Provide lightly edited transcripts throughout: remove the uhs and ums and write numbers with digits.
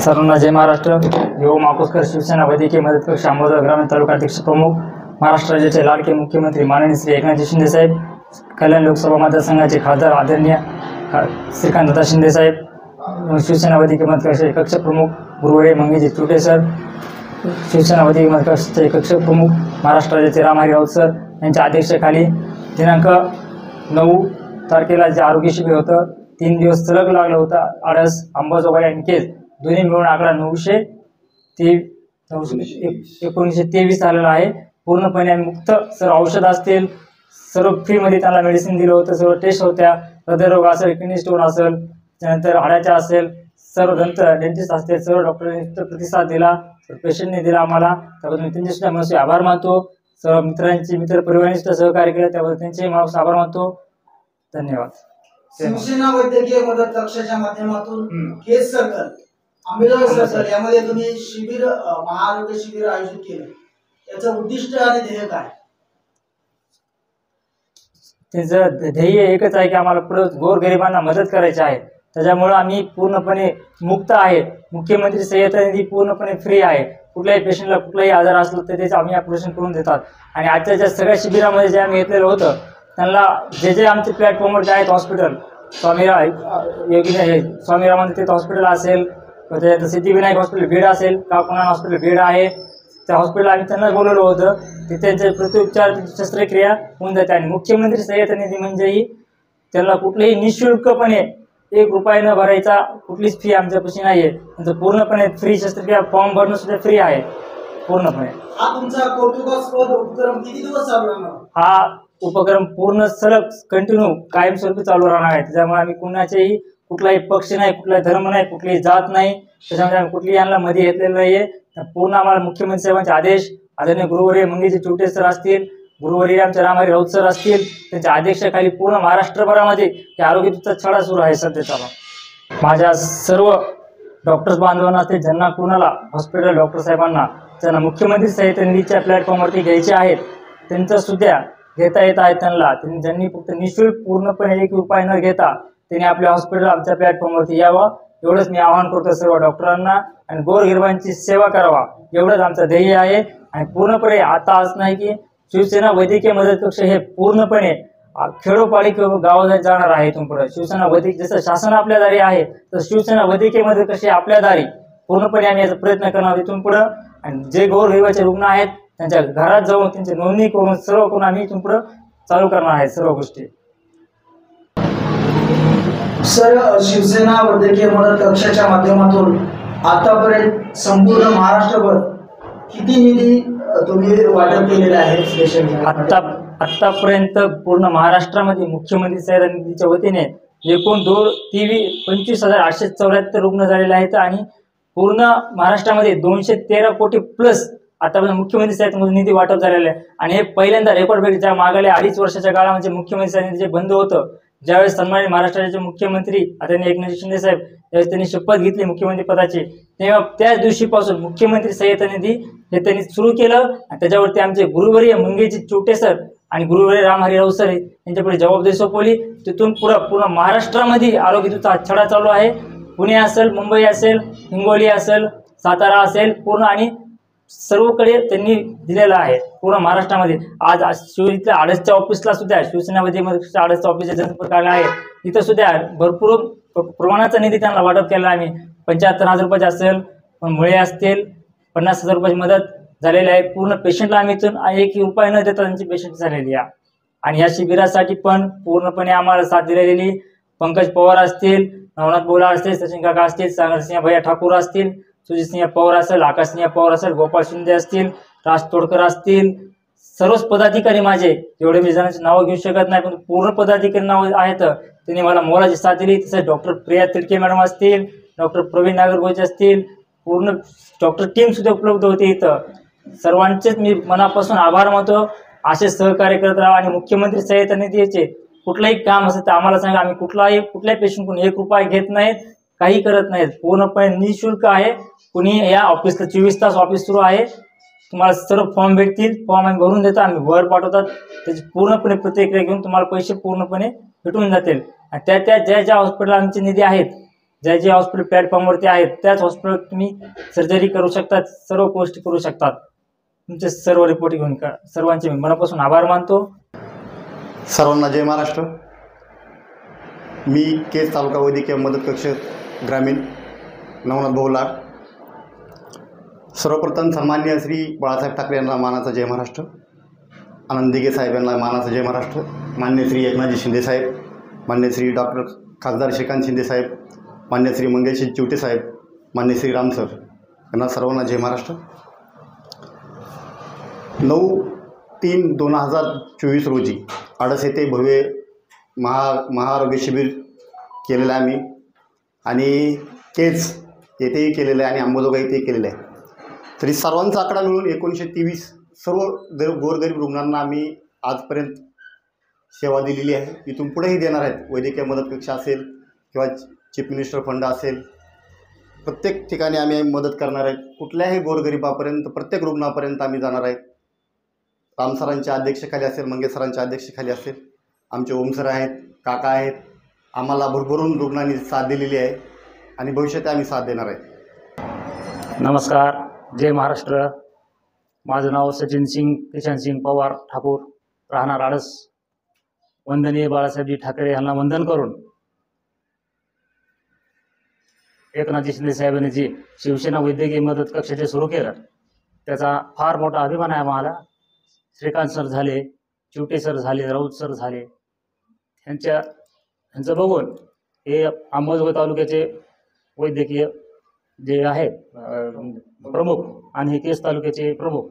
सर्वांना जय महाराष्ट्र। यो माकुसकर शिवसेना वैद्यकीय मदत कक्ष अंबाजोगाई ग्रामीण तालुका अध्यक्ष प्रमुख, महाराष्ट्र राज्याचे लाडके मुख्यमंत्री माननीय श्री एकनाथ शिंदे साहेब, कल्याण लोकसभा मतदारसंघाचे खासदार आदरणीय श्रीकांत शिंदे साहेब, शिवसेना वैद्यकीय मदत कक्षाचे कक्ष प्रमुख गुरुवारी मंगेजी चुटे सर, शिवसेना वैद्यकीय मदत कक्षाचे कक्ष प्रमुख महाराष्ट्र राज्याचे रामहरी राऊत सर यांच्या अध्यक्षतेखाली दिनांक 9 तारखेला जे आरोग्य शिबिर होतं, 3 दिवस सलग लागलं होतं। आळस, अंबाजोगाई आणि केज दोन्ही मिळून आकडा 1923 आलेला आहे। पूर्णपणे मुक्त सर्व औषध असतील, सर्व फ्रीमध्ये त्यांना मेडिसिन दिलं होतं, सर्व टेस्ट होत्या, हृदयरोग असेल, किडनी स्टोन असेल, त्यानंतर हाडाच्या असेल, सर्व डेंटिस्ट असतील, सर्व डॉक्टरांनी प्रतिसाद दिला, पेशंटने दिला आम्हाला, त्याबद्दल मी त्यांचे सुद्धा मनसे आभार मानतो। सर्व मित्र परिवारांनी सुद्धा सहकार्य केलं, त्याबद्दल त्यांचे मनसे आभार मानतो। धन्यवाद। शिवसेना वैद्यकीय मदत कक्षाच्या माध्यमातून केस सर्कल, अंबाजोगाई सर्कल यामध्ये तुम्ही शिबिर, महाआरोग्य शिबिर आयोजित केले, याचं उद्दिष्ट आणि ध्येय काय? त्याचं ध्येय एकच आहे की आम्हाला गोरगरिबांना मदत करायची आहे। त्याच्यामुळे आम्ही पूर्णपणे मुक्त आहे। मुख्यमंत्री सहायता निधी पूर्णपणे फ्री आहे। कुठल्याही पेशंटला कुठलाही आजार असला तर त्याचं आम्ही ऑपरेशन करून देतात। आणि आजच्या ज्या सगळ्या शिबिरामध्ये जे आम्ही घेतलेलं होतं, त्यांना जे आमचे प्लॅटफॉर्मवर जे आहेत हॉस्पिटल, स्वामीरामानंद तीर्थ हॉस्पिटल असेल, त्याच्यात सिद्धिविनायक हॉस्पिटल बीड असेल, काकुनान हॉस्पिटल बीड आहे, त्या हॉस्पिटल आम्ही त्यांना बोलवलं होतं। तिथे त्यांचे प्रत्युपचार, शस्त्रक्रिया होऊन जाते। आणि मुख्यमंत्री सहायता निधी म्हणजेही त्यांना कुठलेही निःशुल्कपणे 1 रुपया न भरायचा, कुठलीच फी आमच्यापाशी नाही आहे। त्यांचं पूर्णपणे फ्री शस्त्रक्रिया, फॉर्म भरणं सुद्धा फ्री आहे पूर्णपणे। हा तुमचा कौतुकास्पद उपक्रम किती दिवस चालू राहणार? हा उपक्रम पूर्ण सलग कंटिन्यू कायमस्वरूपी चालू राहणार आहे। त्याच्यामुळे आम्ही कुणाचेही कुठलाही पक्ष नाही, कुठलाही धर्म नाही, कुठलीही जात नाही, त्याच्यामध्ये आम्ही कुठलीही यांना मध्ये घेतलेलं नाहीये। पूर्ण आम्हाला मुख्यमंत्री साहेबांचे आदेश, आदरणीय गुरुवारी मंगेजी चुटे सर असतील, गुरुवारी आमचे रामहरी राऊत सर असतील, त्यांच्या आदेशाखाली पूर्ण महाराष्ट्रभरामध्ये हे आरोग्य दूतचा छडा सुरू आहे सध्याचा। माझ्या सर्व डॉक्टर्स बांधवांना असतील, ज्यांना कुणाला हॉस्पिटल डॉक्टर साहेबांना ज्यांना मुख्यमंत्री सहायता निधीच्या प्लॅटफॉर्मवरती घ्यायचे आहेत, त्यांचं सुद्धा घेता येत आहे। त्यांना ज्यांनी फक्त निःशुल्क पूर्णपणे 1 रुपया न घेता त्यांनी आपल्या हॉस्पिटल आमच्या प्लॅटफॉर्मवरती यावं, एवढंच मी आवाहन करतो सर्व डॉक्टरांना। आणि गोरगरिबांची सेवा करावा, एवढंच आमचं ध्येय आहे। आणि पूर्णपणे आता असं नाही की शिवसेना वैद्यकीय मदत कक्ष हे पूर्णपणे खेडोपाडी गावात जाणार आहे। इथून पुढे शिवसेना वैद्यकीय, जसं शासन आपल्या दारी आहे तसं शिवसेना वैद्यकीय मदत कक्ष आपल्या दारी पूर्णपणे आम्ही याचा प्रयत्न करणार इथून पुढे। आणि जे गोरगरिबाचे रुग्ण आहेत त्यांच्या घरात जाऊन त्यांची नोंदणी करून सर्व करून आम्ही इथून पुढे चालू करणार आहे सर्व गोष्टी। सर, शिवसेना वैद्यकीय मदत कक्षाच्या माध्यमातून आतापर्यंत संपूर्ण महाराष्ट्रभर किती निधी तुम्ही वाटप केलेला आहे? आतापर्यंत पूर्ण महाराष्ट्रामध्ये मुख्यमंत्री सहायता निधीच्या वतीने एकूण 25,874 रुग्ण झालेले आहेत। आणि पूर्ण महाराष्ट्रामध्ये 213 कोटी प्लस आतापर्यंत मुख्यमंत्री सहायता निधी वाटप झालेला आहे। आणि हे पहिल्यांदा रेकॉर्ड ब्रेक, ज्या मागल्या 2.5 वर्षाच्या काळामध्ये मुख्यमंत्री सहायता निधी बंद होतं, ज्यावेळेस सन्माननीय महाराष्ट्राचे मुख्यमंत्री आदरणीय एकनाथ शिंदे साहेब ज्यावेळेस त्यांनी शपथ घेतली मुख्यमंत्री पदाची, तेव्हा त्याच दिवशीपासून मुख्यमंत्री सहायता निधी हे त्यांनी सुरू केलं। आणि त्याच्यावरती आमचे गुरुवारी मंगेजी चुटे सर आणि गुरुवारी रामहरी राऊत सर यांच्यापुढे जबाबदारी सोपवली। तिथून पूर्ण महाराष्ट्रामध्ये आरोग्य दूतचा छडा चालू आहे। पुणे असेल, मुंबई असेल, हिंगोली असेल, सातारा असेल, पूर्ण आणि सर्वकडे त्यांनी दिलेला आहे पूर्ण महाराष्ट्रामध्ये। आज शिवच्या आडसच्या ऑफिसला सुद्धा, शिवसेना वैद्यकीय आडसच्या ऑफिसचे जनसंपर्क कार्यालय आहे, तिथं सुद्धा भरपूर प्रमाणाचा निधी त्यांना वाटप केला आम्ही। 75,000 रुपये असेल, मुळे असतील, 50,000 रुपयाची मदत झालेली आहे। पूर्ण पेशंटला आम्ही इथून 1 रुपया न देता त्यांची पेशंट झालेली आहे। आणि या शिबिरासाठी पण पूर्णपणे आम्हाला साथ दिलेली पंकज पवार असतील, नवनाथ बोला असतील, सचिन काका असतील, सागरसिंह भैया ठाकूर असतील, सुजितसिंह पवार असेल, आकाशसिंह पवार असेल, गोपाळ शिंदे असतील, राज तोडकर असतील, सर्वच पदाधिकारी माझे, एवढे मी जणांची नावं घेऊ शकत नाही पण पूर्ण पदाधिकारी नाव आहेत, त्यांनी मला मोलाची साथ दिली। तसेच डॉक्टर प्रिया तिडके मॅडम असतील, डॉक्टर प्रवीण नागरगोजे असतील, पूर्ण डॉक्टर टीम सुद्धा उपलब्ध होती इथं। सर्वांचेच मी मनापासून आभार मानतो। असे सहकार्य करत राहा। आणि मुख्यमंत्री सहायता निधीचे कुठलंही काम असेल तर आम्हाला सांगा, आम्ही कुठल्याही पेशंटकडून 1 रुपया घेत नाहीत, काही करत नाहीत, पूर्णपणे निःशुल्क आहे। कुणी या ऑफिसला 24 तास ऑफिस सुरू आहे। तुम्हाला सर्व फॉर्म भेटतील, फॉर्म आम्ही भरून देतो, आम्ही वर पाठवतात, त्याची पूर्णपणे प्रतिक्रिया घेऊन तुम्हाला पैसे पूर्णपणे भेटून जातील। आणि त्या ज्या हॉस्पिटल आमचे निधी आहेत ज्या जे हॉस्पिटल प्लॅटफॉर्मवरती आहेत त्याच हॉस्पिटल तुम्ही सर्जरी करू शकतात, सर्व गोष्टी करू शकतात. तुमचे सर्व रिपोर्ट घेऊन सर्वांचे मी मनापासून आभार मानतो. सर्वांना जय महाराष्ट्र. मी केज तालुका वैद्यकीय मदत कक्ष ग्रामीण नवनाथ बहुलार. सर्वप्रथम सन्माननीय श्री बाळासाहेब ठाकरे यांना मानाचा जय महाराष्ट्र, आनंद दिघे साहेब यांना मानाचा जय महाराष्ट्र, मान्य श्री एकनाथजी शिंदे साहेब, मान्य श्री डॉक्टर खासदार श्रीकांत शिंदे साहेब, मान्य श्री मंगेश चिवटे साहेब, मान्य श्री राम सर यांना सर्वांना जय महाराष्ट्र. 9/3/2024 रोजी आडस येथे भव्य महाआरोग्य शिबिर केलेलं आहे आम्ही, आणि केज येथेही केलेलं आहे आणि अंबाजोगाई येथेही केलेलं आहे. तरी सर्वांचा आकडा मिळून 1923 सर्व गोरगरीब रुग्णांना आम्ही आजपर्यंत सेवा दिलेली आहे. इथून पुढेही देणार आहेत. वैद्यकीय मदत कक्ष असेल किंवा चीफ मिनिस्टर फंड असेल, प्रत्येक ठिकाणी आम्ही मदत करणार आहेत. कुठल्याही गोरगरिबापर्यंत, प्रत्येक रुग्णापर्यंत आम्ही जाणार आहेत. रामसरांच्या अध्यक्षतेखाली असेल, मंगेश सरांच्या अध्यक्षतेखाली असेल, आमचे ओमसर आहेत, काका आहेत. आम्हाला भरभरून रुग्णांनी साथ दिलेली आहे आणि भविष्यात आम्ही साथ देणार आहे. नमस्कार, जय महाराष्ट्र. माझं नाव सचिन सिंग किशन सिंग पवार ठाकूर, राहणार आडस. वंदनीय बाळासाहेबजी ठाकरे यांना वंदन करून एकनाथजी शिंदे साहेबांनी जी शिवसेना वैद्यकीय मदत कक्ष जे सुरू केलं त्याचा फार मोठा अभिमान आहे आम्हाला. श्रीकांत सर झाले, चिवटे सर झाले, राऊत सर झाले, यांचं बघून हे अंबाजोगाई तालुक्याचे वैद्यकीय जे आहेत प्रमुख आणि हे केज तालुक्याचे प्रमुख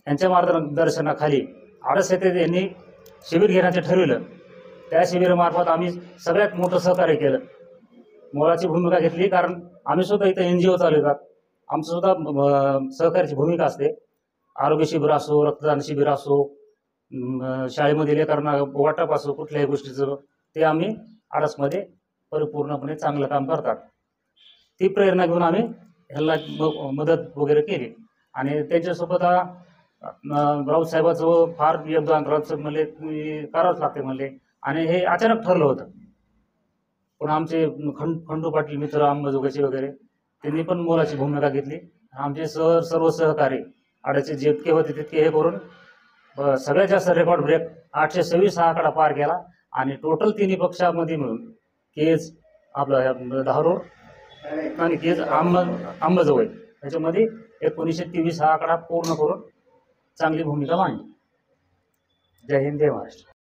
यांच्या मार्गदर्शनाखाली आडस येथे यांनी शिबिर घेण्याचे ठरविलं. त्या शिबिरामार्फत आम्ही सगळ्यात मोठं सहकार्य केलं, मोलाची भूमिका घेतली. कारण आम्ही सुद्धा इथं NGO चालवतात, आमचं सुद्धा सहकार्याची भूमिका असते. आरोग्य शिबिर असो, रक्तदान शिबिर असो, शाळेमध्ये लेकरांना वाटप असो, कुठल्याही गोष्टीचं ते आम्ही आडसमध्ये परिपूर्णपणे चांगलं काम करतात. ती प्रेरणा घेऊन आम्ही ह्याला मदत वगैरे केली. आणि त्यांच्यासोबत राऊत साहेबाचं फार योगदान, राऊत साहेब म्हणले करावंच लागते म्हणले, आणि हे अचानक ठरलं होतं. पण आमचे खंडू पाटील मित्र अंबाजोगाईचे वगैरे त्यांनी पण मोलाची भूमिका घेतली. आमचे सर्व सहकारी आडसचे जितके होते तितके हे करून सगळ्यात जास्त रेकॉर्ड ब्रेक 826 हा आकडा पार केला. आणि टोटल तिन्ही पक्षामध्ये मिळून केज आपला धारूर आणि केज अंबाजोगाई याच्यामध्ये 1923 हा आकडा पूर्ण करून चांगली भूमिका मांडली. जय हिंद, जय महाराष्ट्र.